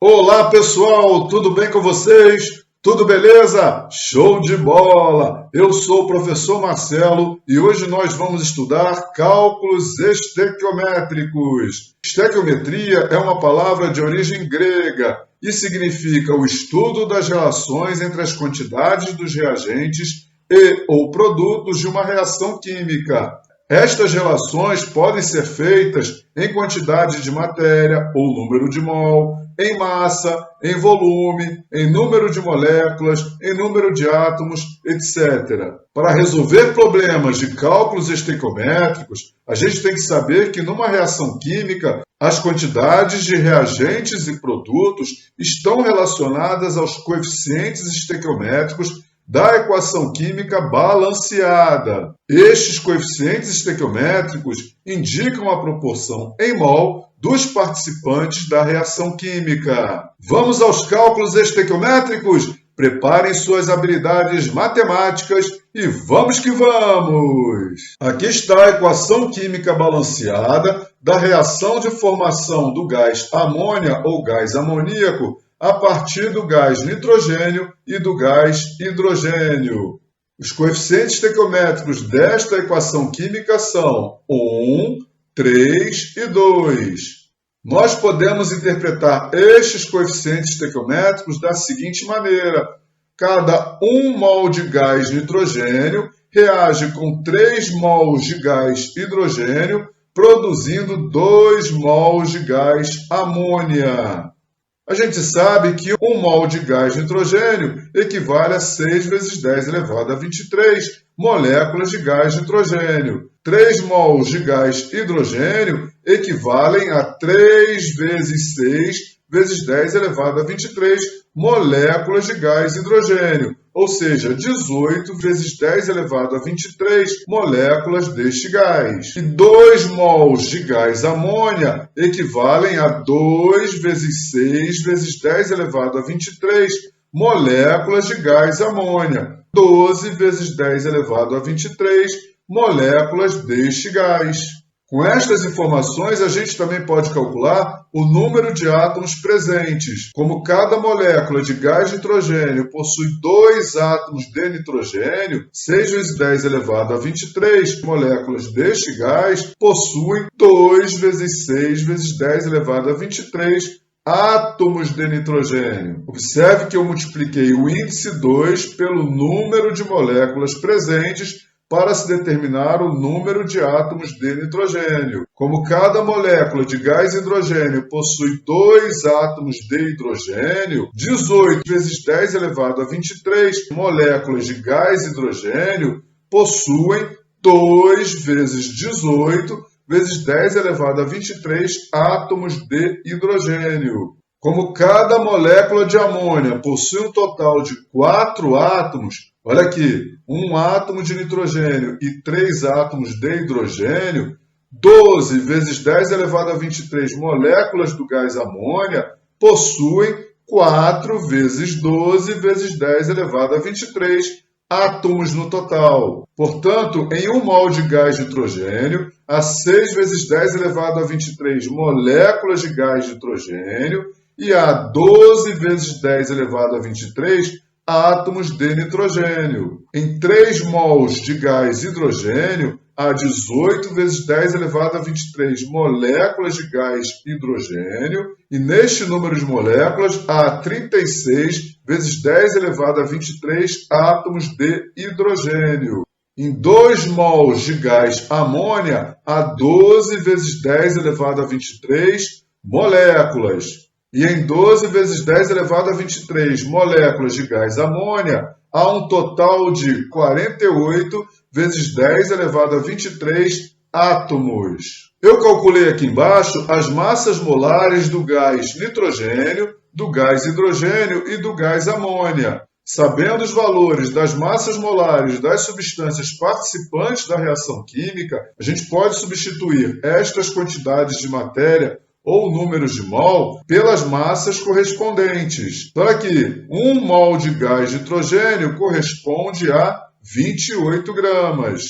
Olá pessoal, tudo bem com vocês? Tudo beleza? Show de bola! Eu sou o professor Marcelo e hoje nós vamos estudar cálculos estequiométricos. Estequiometria é uma palavra de origem grega e significa o estudo das relações entre as quantidades dos reagentes e ou produtos de uma reação química. Estas relações podem ser feitas em quantidade de matéria ou número de mol, em massa, em volume, em número de moléculas, em número de átomos, etc. Para resolver problemas de cálculos estequiométricos, a gente tem que saber que numa reação química, as quantidades de reagentes e produtos estão relacionadas aos coeficientes estequiométricos da equação química balanceada. Estes coeficientes estequiométricos indicam a proporção em mol dos participantes da reação química. Vamos aos cálculos estequiométricos? Preparem suas habilidades matemáticas e vamos que vamos! Aqui está a equação química balanceada da reação de formação do gás amônia ou gás amoníaco a partir do gás nitrogênio e do gás hidrogênio. Os coeficientes estequiométricos desta equação química são 1, 3 e 2. Nós podemos interpretar estes coeficientes estequiométricos da seguinte maneira. Cada 1 mol de gás nitrogênio reage com 3 mols de gás hidrogênio, produzindo 2 mols de gás amônia. A gente sabe que 1 mol de gás nitrogênio equivale a 6 vezes 10 elevado a 23 moléculas de gás nitrogênio. 3 mols de gás hidrogênio equivalem a 3 vezes 6 vezes 10 elevado a 23 moléculas de gás hidrogênio, ou seja, 18 vezes 10 elevado a 23 moléculas deste gás. E 2 mols de gás amônia equivalem a 2 vezes 6 vezes 10 elevado a 23 moléculas de gás amônia, 12 vezes 10 elevado a 23 moléculas deste gás. Com estas informações, a gente também pode calcular o número de átomos presentes. Como cada molécula de gás nitrogênio possui 2 átomos de nitrogênio, 6 vezes 10 elevado a 23 moléculas deste gás possuem 2 vezes 6 vezes 10 elevado a 23 átomos de nitrogênio. Observe que eu multipliquei o índice 2 pelo número de moléculas presentes para se determinar o número de átomos de nitrogênio. Como cada molécula de gás hidrogênio possui 2 átomos de hidrogênio, 18 vezes 10 elevado a 23 moléculas de gás hidrogênio possuem 2 vezes 18 vezes 10 elevado a 23 átomos de hidrogênio. Como cada molécula de amônia possui um total de 4 átomos, olha aqui, 1 átomo de nitrogênio e 3 átomos de hidrogênio, 12 vezes 10 elevado a 23 moléculas do gás amônia possuem 4 vezes 12 vezes 10 elevado a 23 átomos no total. Portanto, em 1 mol de gás nitrogênio, há 6 vezes 10 elevado a 23 moléculas de gás nitrogênio e há 12 vezes 10 elevado a 23 átomos de nitrogênio. Em 3 mols de gás hidrogênio, há 18 vezes 10 elevado a 23 moléculas de gás hidrogênio, e neste número de moléculas há 36 vezes 10 elevado a 23 átomos de hidrogênio. Em 2 mols de gás amônia, há 12 vezes 10 elevado a 23 moléculas. E em 12 vezes 10 elevado a 23 moléculas de gás amônia, há um total de 48 vezes 10 elevado a 23 átomos. Eu calculei aqui embaixo as massas molares do gás nitrogênio, do gás hidrogênio e do gás amônia. Sabendo os valores das massas molares das substâncias participantes da reação química, a gente pode substituir estas quantidades de matéria ou números de mol pelas massas correspondentes. Então aqui, 1 mol de gás nitrogênio corresponde a 28 gramas.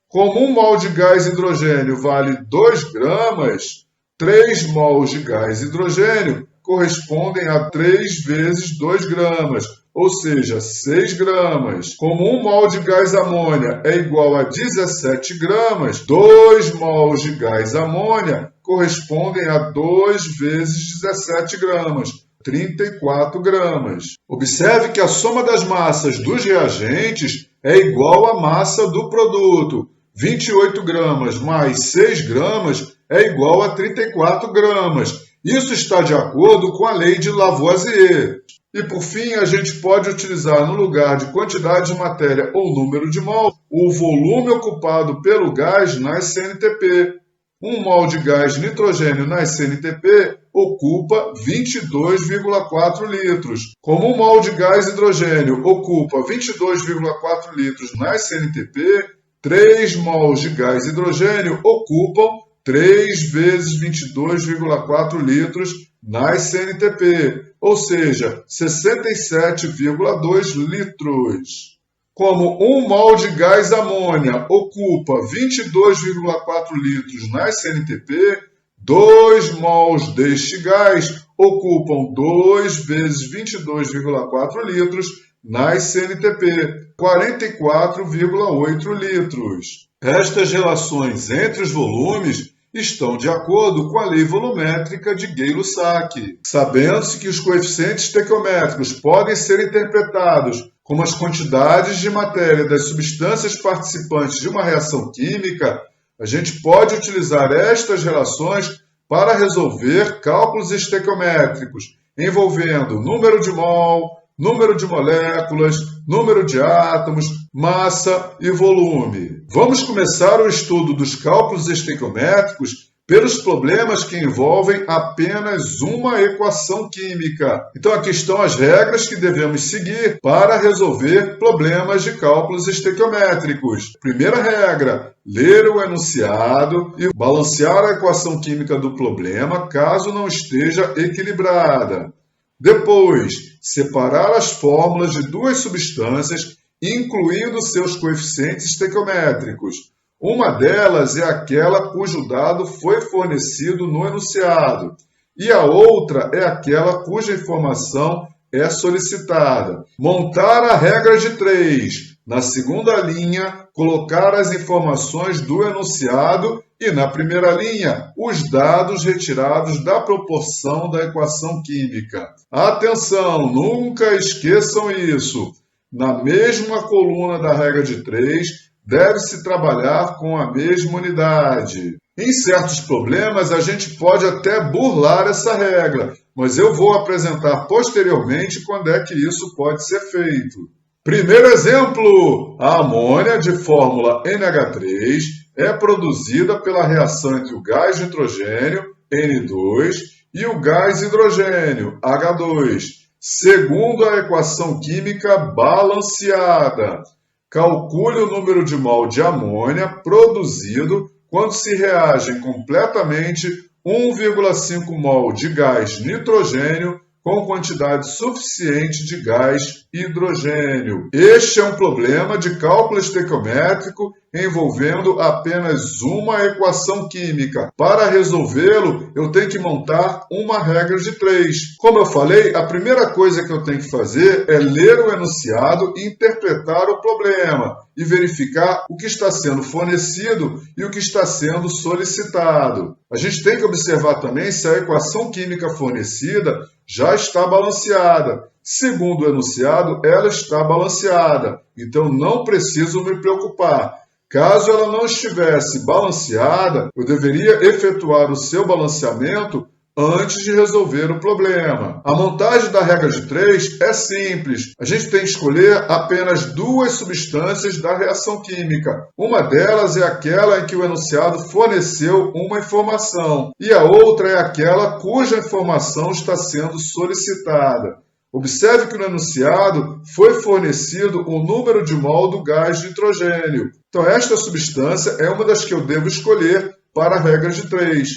Como 1 mol de gás hidrogênio vale 2 gramas, 3 mols de gás hidrogênio correspondem a 3 vezes 2 gramas, ou seja, 6 gramas. Como 1 mol de gás amônia é igual a 17 gramas, 2 mols de gás amônia correspondem a 2 vezes 17 gramas, 34 gramas. Observe que a soma das massas dos reagentes é igual à massa do produto. 28 gramas mais 6 gramas é igual a 34 gramas. Isso está de acordo com a lei de Lavoisier. E por fim, a gente pode utilizar no lugar de quantidade de matéria ou número de mol, o volume ocupado pelo gás nas CNTP. 1 mol de gás nitrogênio nas CNTP ocupa 22,4 litros. Como 1 mol de gás hidrogênio ocupa 22,4 litros nas CNTP, 3 mols de gás hidrogênio ocupam 3 vezes 22,4 litros nas CNTP, ou seja, 67,2 litros. Como 1 mol de gás amônia ocupa 22,4 litros nas CNTP, 2 mols deste gás ocupam 2 vezes 22,4 litros nas CNTP, 44,8 litros. Estas relações entre os volumes estão de acordo com a lei volumétrica de Gay-Lussac. Sabendo-se que os coeficientes estequiométricos podem ser interpretados como as quantidades de matéria das substâncias participantes de uma reação química, a gente pode utilizar estas relações para resolver cálculos estequiométricos envolvendo número de mol, número de moléculas, número de átomos, massa e volume. Vamos começar o estudo dos cálculos estequiométricos pelos problemas que envolvem apenas uma equação química. Então aqui estão as regras que devemos seguir para resolver problemas de cálculos estequiométricos. Primeira regra: ler o enunciado e balancear a equação química do problema caso não esteja equilibrada. Depois, separar as fórmulas de duas substâncias, incluindo seus coeficientes estequiométricos. Uma delas é aquela cujo dado foi fornecido no enunciado, e a outra é aquela cuja informação é solicitada. Montar a regra de 3. Na segunda linha, colocar as informações do enunciado e, na primeira linha, os dados retirados da proporção da equação química. Atenção, nunca esqueçam isso. Na mesma coluna da regra de 3, deve-se trabalhar com a mesma unidade. Em certos problemas, a gente pode até burlar essa regra, mas eu vou apresentar posteriormente quando é que isso pode ser feito. Primeiro exemplo: a amônia de fórmula NH3 é produzida pela reação entre o gás nitrogênio, N2, e o gás hidrogênio, H2, segundo a equação química balanceada. Calcule o número de mol de amônia produzido quando se reagem completamente 1,5 mol de gás nitrogênio com quantidade suficiente de gás hidrogênio. Este é um problema de cálculo estequiométrico envolvendo apenas uma equação química. Para resolvê-lo, eu tenho que montar uma regra de 3. Como eu falei, a primeira coisa que eu tenho que fazer é ler o enunciado e interpretar o problema e verificar o que está sendo fornecido e o que está sendo solicitado. A gente tem que observar também se a equação química fornecida já está balanceada. Segundo o enunciado, ela está balanceada, então não preciso me preocupar. Caso ela não estivesse balanceada, eu deveria efetuar o seu balanceamento antes de resolver o problema. A montagem da regra de 3 é simples. A gente tem que escolher apenas duas substâncias da reação química. Uma delas é aquela em que o enunciado forneceu uma informação, e a outra é aquela cuja informação está sendo solicitada. Observe que no enunciado foi fornecido o número de mol do gás nitrogênio. Então, esta substância é uma das que eu devo escolher para a regra de 3.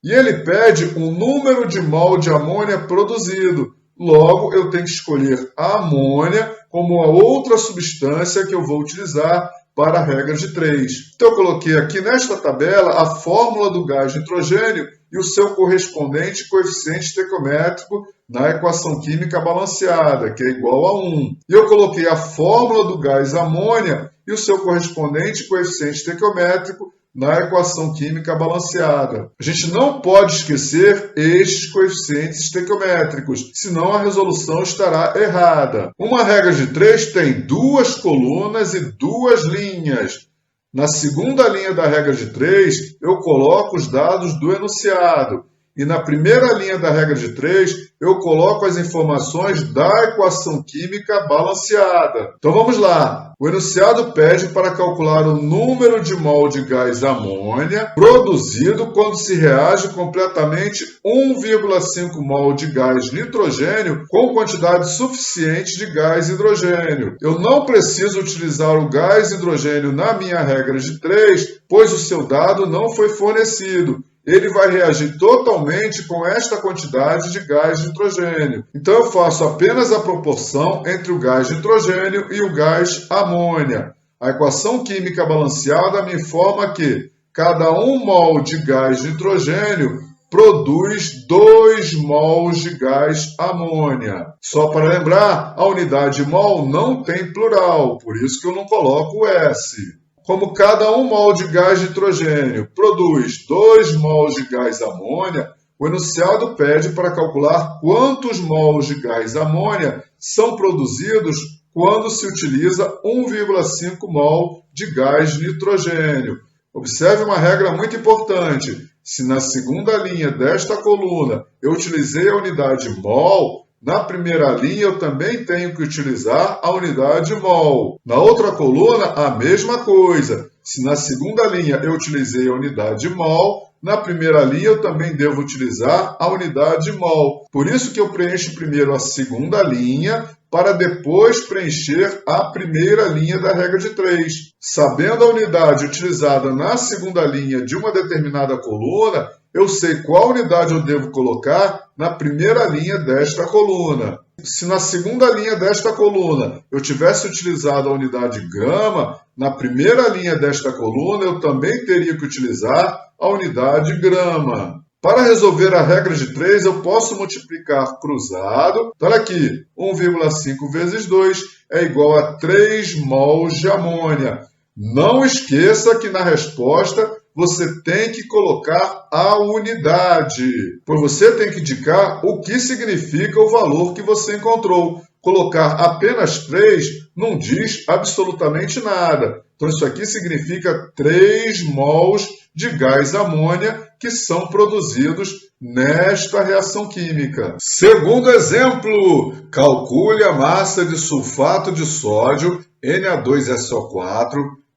E ele pede um número de mol de amônia produzido. Logo, eu tenho que escolher a amônia como a outra substância que eu vou utilizar para a regra de 3. Então eu coloquei aqui nesta tabela a fórmula do gás nitrogênio e o seu correspondente coeficiente estequiométrico na equação química balanceada, que é igual a 1. E eu coloquei a fórmula do gás amônia e o seu correspondente coeficiente estequiométrico na equação química balanceada. A gente não pode esquecer estes coeficientes estequiométricos, senão a resolução estará errada. Uma regra de 3 tem 2 colunas e 2 linhas. Na segunda linha da regra de 3, eu coloco os dados do enunciado. E na primeira linha da regra de 3, eu coloco as informações da equação química balanceada. Então vamos lá. O enunciado pede para calcular o número de mol de gás amônia produzido quando se reage completamente 1,5 mol de gás nitrogênio com quantidade suficiente de gás hidrogênio. Eu não preciso utilizar o gás hidrogênio na minha regra de 3, pois o seu dado não foi fornecido. Ele vai reagir totalmente com esta quantidade de gás nitrogênio. Então eu faço apenas a proporção entre o gás nitrogênio e o gás amônia. A equação química balanceada me informa que cada 1 mol de gás nitrogênio produz 2 mols de gás amônia. Só para lembrar, a unidade mol não tem plural, por isso que eu não coloco o S. Como cada 1 mol de gás nitrogênio produz 2 mols de gás amônia, o enunciado pede para calcular quantos mols de gás amônia são produzidos quando se utiliza 1,5 mol de gás nitrogênio. Observe uma regra muito importante. Se na segunda linha desta coluna eu utilizei a unidade mol, na primeira linha eu também tenho que utilizar a unidade mol. Na outra coluna, a mesma coisa. Se na segunda linha eu utilizei a unidade mol, na primeira linha eu também devo utilizar a unidade mol. Por isso que eu preencho primeiro a segunda linha, para depois preencher a primeira linha da regra de 3. Sabendo a unidade utilizada na segunda linha de uma determinada coluna, eu sei qual unidade eu devo colocar na primeira linha desta coluna. Se na segunda linha desta coluna eu tivesse utilizado a unidade grama, na primeira linha desta coluna eu também teria que utilizar a unidade grama. Para resolver a regra de 3, eu posso multiplicar cruzado. Então, olha aqui, 1,5 vezes 2 é igual a 3 mols de amônia. Não esqueça que na resposta você tem que colocar a unidade, pois você tem que indicar o que significa o valor que você encontrou. Colocar apenas 3 não diz absolutamente nada. Então, isso aqui significa 3 mols de gás amônia que são produzidos nesta reação química. Segundo exemplo, calcule a massa de sulfato de sódio, Na2SO4,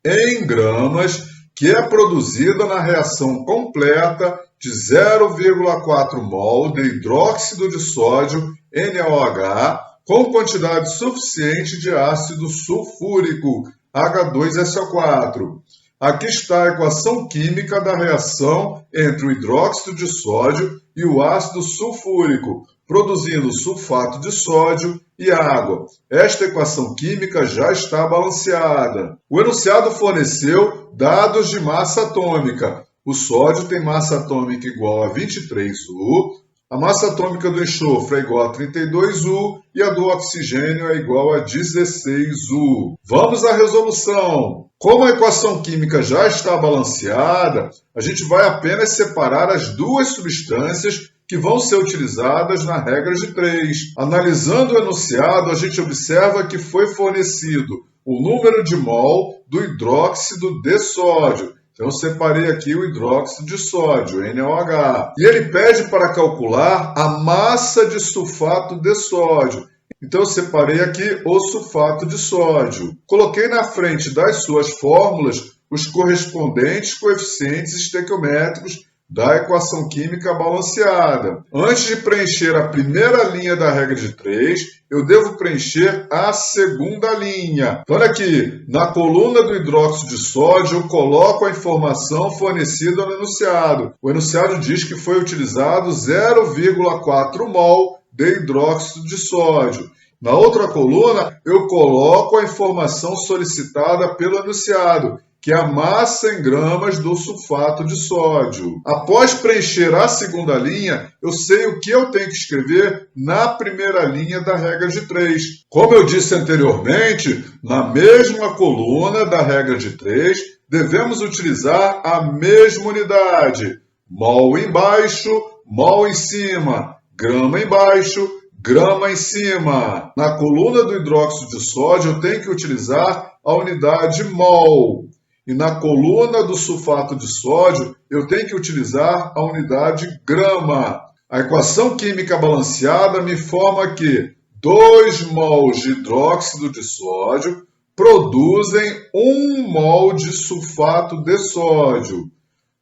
em gramas, que é produzida na reação completa de 0,4 mol de hidróxido de sódio, NaOH, com quantidade suficiente de ácido sulfúrico, H2SO4. Aqui está a equação química da reação entre o hidróxido de sódio e o ácido sulfúrico, produzindo sulfato de sódio e água. Esta equação química já está balanceada. O enunciado forneceu dados de massa atômica. O sódio tem massa atômica igual a 23U, a massa atômica do enxofre é igual a 32U e a do oxigênio é igual a 16U. Vamos à resolução. Como a equação química já está balanceada, a gente vai apenas separar as duas substâncias que vão ser utilizadas na regra de 3. Analisando o enunciado, a gente observa que foi fornecido o número de mol do hidróxido de sódio. Então, eu separei aqui o hidróxido de sódio, NaOH. E ele pede para calcular a massa de sulfato de sódio. Então, eu separei aqui o sulfato de sódio. Coloquei na frente das suas fórmulas os correspondentes coeficientes estequiométricos da equação química balanceada. Antes de preencher a primeira linha da regra de 3, eu devo preencher a segunda linha. Então, olha aqui, na coluna do hidróxido de sódio, eu coloco a informação fornecida no enunciado. O enunciado diz que foi utilizado 0,4 mol de hidróxido de sódio. Na outra coluna, eu coloco a informação solicitada pelo enunciado, que é a massa em gramas do sulfato de sódio. Após preencher a segunda linha, eu sei o que eu tenho que escrever na primeira linha da regra de 3. Como eu disse anteriormente, na mesma coluna da regra de 3, devemos utilizar a mesma unidade. Mol embaixo, mol em cima, grama embaixo, grama em cima. Na coluna do hidróxido de sódio, eu tenho que utilizar a unidade mol. E na coluna do sulfato de sódio, eu tenho que utilizar a unidade grama. A equação química balanceada me informa que 2 mols de hidróxido de sódio produzem 1 mol de sulfato de sódio.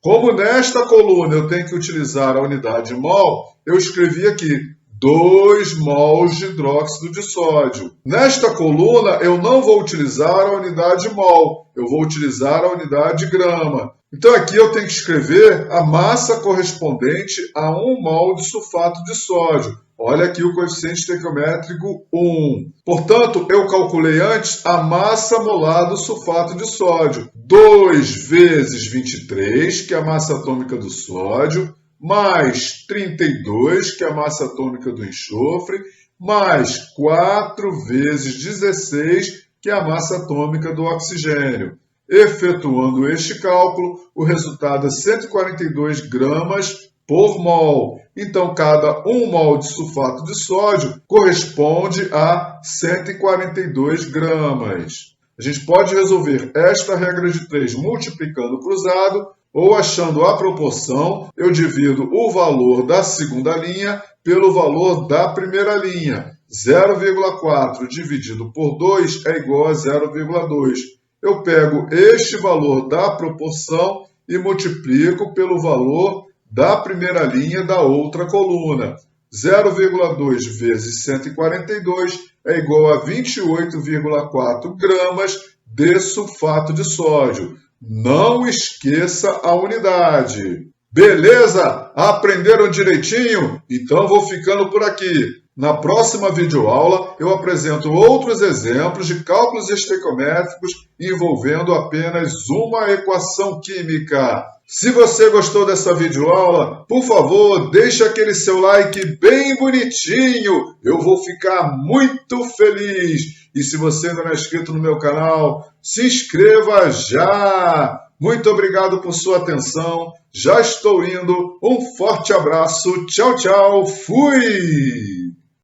Como nesta coluna eu tenho que utilizar a unidade mol, eu escrevi aqui 2 mols de hidróxido de sódio. Nesta coluna, eu não vou utilizar a unidade mol, eu vou utilizar a unidade grama. Então, aqui eu tenho que escrever a massa correspondente a 1 mol de sulfato de sódio. Olha aqui o coeficiente estequiométrico 1. Portanto, eu calculei antes a massa molar do sulfato de sódio. 2 vezes 23, que é a massa atômica do sódio, mais 32, que é a massa atômica do enxofre, mais 4 vezes 16, que é a massa atômica do oxigênio. Efetuando este cálculo, o resultado é 142 gramas por mol. Então, cada 1 mol de sulfato de sódio corresponde a 142 gramas. A gente pode resolver esta regra de 3 multiplicando o cruzado, ou achando a proporção, eu divido o valor da segunda linha pelo valor da primeira linha. 0,4 dividido por 2 é igual a 0,2. Eu pego este valor da proporção e multiplico pelo valor da primeira linha da outra coluna. 0,2 vezes 142 é igual a 28,4 gramas de sulfato de sódio. Não esqueça a unidade. Beleza? Aprenderam direitinho? Então vou ficando por aqui. Na próxima videoaula eu apresento outros exemplos de cálculos estequiométricos envolvendo apenas uma equação química. Se você gostou dessa videoaula, por favor, deixe aquele seu like bem bonitinho. Eu vou ficar muito feliz. E se você ainda não é inscrito no meu canal, se inscreva já. Muito obrigado por sua atenção. Já estou indo. Um forte abraço. Tchau, tchau. Fui!